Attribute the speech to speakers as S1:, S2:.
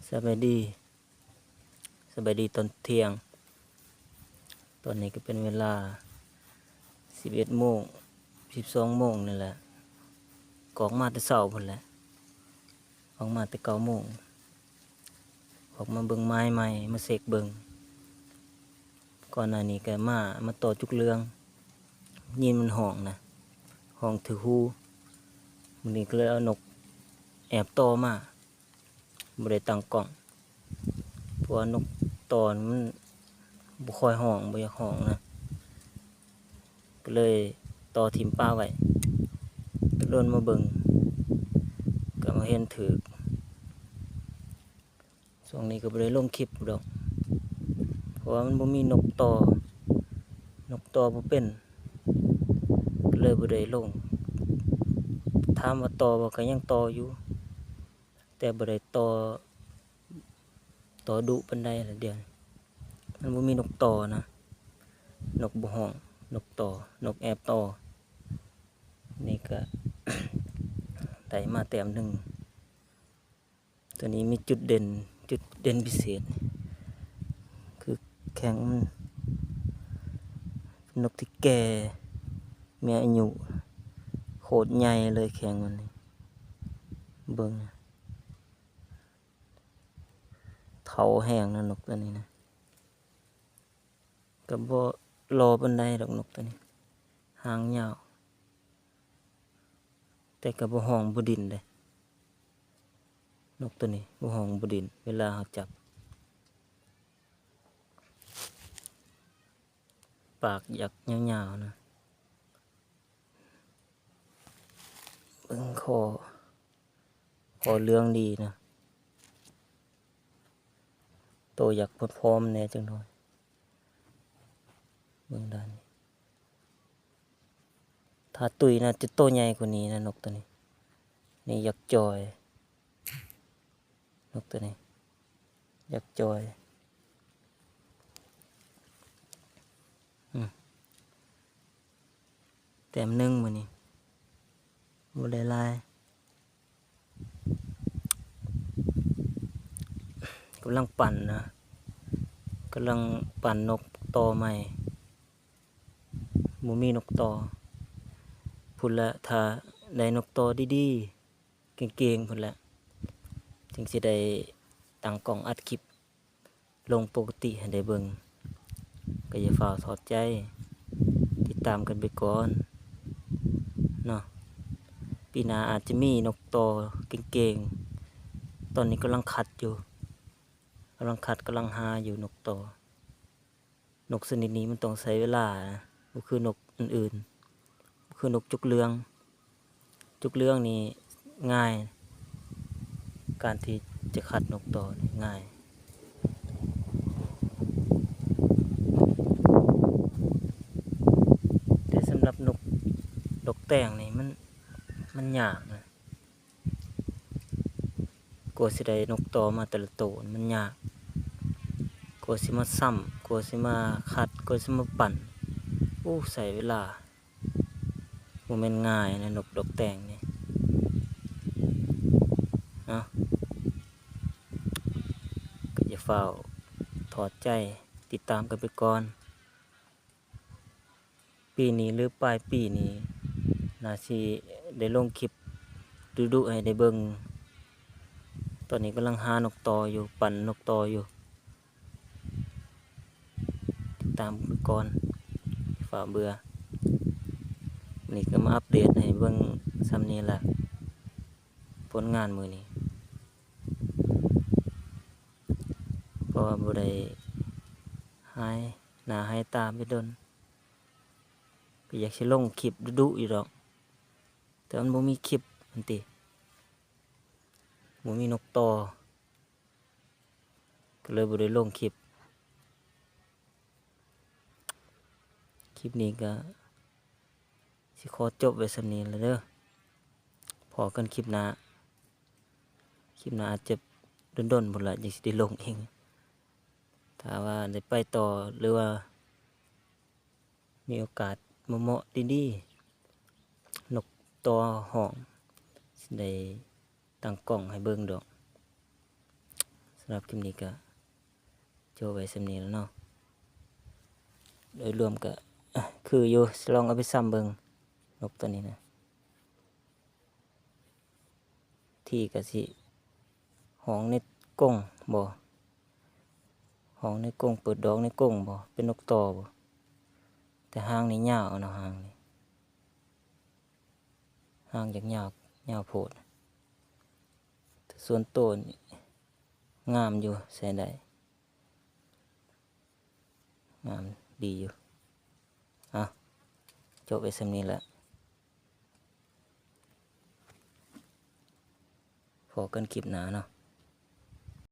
S1: สบายดีตอนเที่ยงตอนนี้ก็เป็นเวลา11 โมง12 โมงนี่แหละออกมาแต่เช้าพุ่นแหละออกมาแต่9 โมงออกมาเบิ่งไม้ใหม่มาเสกเบิ่งก่อนหน้านี้ก็มาต่อจุกเรืองยินมันห้องนะห้องถือหูมื้อนี้ก็เลยเอานกแอบต่อมาบ่ได้ตั้งกล้องเพราะว่านกตอนมันบ่ค่อยห้องบ่อยากห้องนะก็เลยต่อถิ่มป้าไว้ก็เดินมาเบิ่งก็มาเห็นถูกช่วงนี้ก็บ่ได้ลงคลิปดอกเพราะว่ามันบ่มีนกต่อบ่เป็นก็เลยบ่ได้ลงถามว่าต่อบ่ก็ยังต่ออยู่แต่บ่ได้ต่อดุปานใดล่ะเดี๋ยวนี้มันบ่มีนกต่อนะนกบ่ฮ้องนกต่อนกแอบต่อนี่ก็ ได้มาแต้มหนึ่งตัวนี้มีจุดเด่นพิเศษคือแข็งนกที่แก่มีอายุโคตรใหญ่เลยแข็งมันนี่เบิ่งเฒ่าแห้งนะนกตัวนี้นะก็บ่รอปานใดดอกนกตัวนี้หางยาวแต่ก็บ่ฮ้องบ่ดิ้นเด้นกตัวนี้บ่ฮ้องบ่ดิ้นเวลาเราจับปากอยากยาวๆนะเบิ่งคอเหลืองดีนะโตอยากพร้อมๆแหน่จังหน่อยเบิ่งด้านนี้ถ้าตุยนะจะโตใหญ่กว่านี้นะนกตัวนี้นี่อยากจอยนกตัวนี้อยากจอยแต้มหนึ่งมื้อนี้บ่ได้หลายกำลังปั่นนะกำลังปั่นนกต่อใหม่บ่มีนกต่อพุ่นละถ้าได้นกต่อดีๆเก่งๆพุ่นละจึงสิได้ตั้งกล้องอัดคลิปลงปกติให้ได้เบิ่งก็อย่าฝ่าถอดใจติดตามกันไปก่อนเนาะปีหน้าอาจจะมีนกต่อเก่งๆตอนนี้กำลังคัดกำลังหาอยู่นกต่อนกชนิดนี้มันต้องใช้เวลานะบ่คือนกอื่นๆบ่คือนกจุกเรืองนี่ง่ายการที่จะคัดนกต่อนี่ง่ายแต่สำหรับนกแต่งนี่มันยากนะกว่าสิได้นกต่อมาแต่ละตัวมันยากกว่าสิมาซ้ำกว่าสิมาคัดกว่าสิมาปั่นใช้เวลาบ่แม่นง่ายนะนกแต่งนี่เนาะก็อย่าเฝ้าถอดใจติดตามกันไปก่อนปีนี้หรือปลายปีนี้น่าสิได้ลงคลิปดุๆให้ได้เบิ่งตอนนี้กำลังหานกต่ออยู่ปั่นนกต่ออยู่ติดตามไปก่อนฝ่าเบื่อนี่ก็มาอัปเดตให้เบิ่งซ้ำนี้แหละผลงานมื้อนี้เพราะว่าบ่ได้หายหน้าหายตาไปดนก็อยากสิลงคลิปดุๆอยู่ดอกแต่มันบ่มีคลิปอันติบ่มีนกต่อก็เลยบ่ได้ลงคลิปนี้ก็สิขอจบไว้ส่ำนี้แล้วเด้อพอกันคลิปหน้าอาจจะดนๆพุ่นล่ะจังสิได้ลงเองถ้าว่าได้ไปต่อหรือว่ามีโอกาสเหมาะๆดีๆนกต่อห้องสิได้ตั้งกล้องให้เบิ่งดอก สำหรับคลิปนี้ก็โจบไว้สำนี้แล้วเนาะโดยรวมก็คืออยู่ลองเอาไปซ้ำเบิงนกตัวนี้นะที่ก็สิห้องในกรงบ่ห้องในกรงเปิดดอกในกรงบ่เป็นนกต่อบ่แต่หางนี่ยาวเนาะหางนี่หางจากยาวโพดแต่ส่วนโตนนี่งามอยู่ใส่ได้งามดีอยู่จบไปสำนี้แล้วพอกันคลิปหนาเนาะ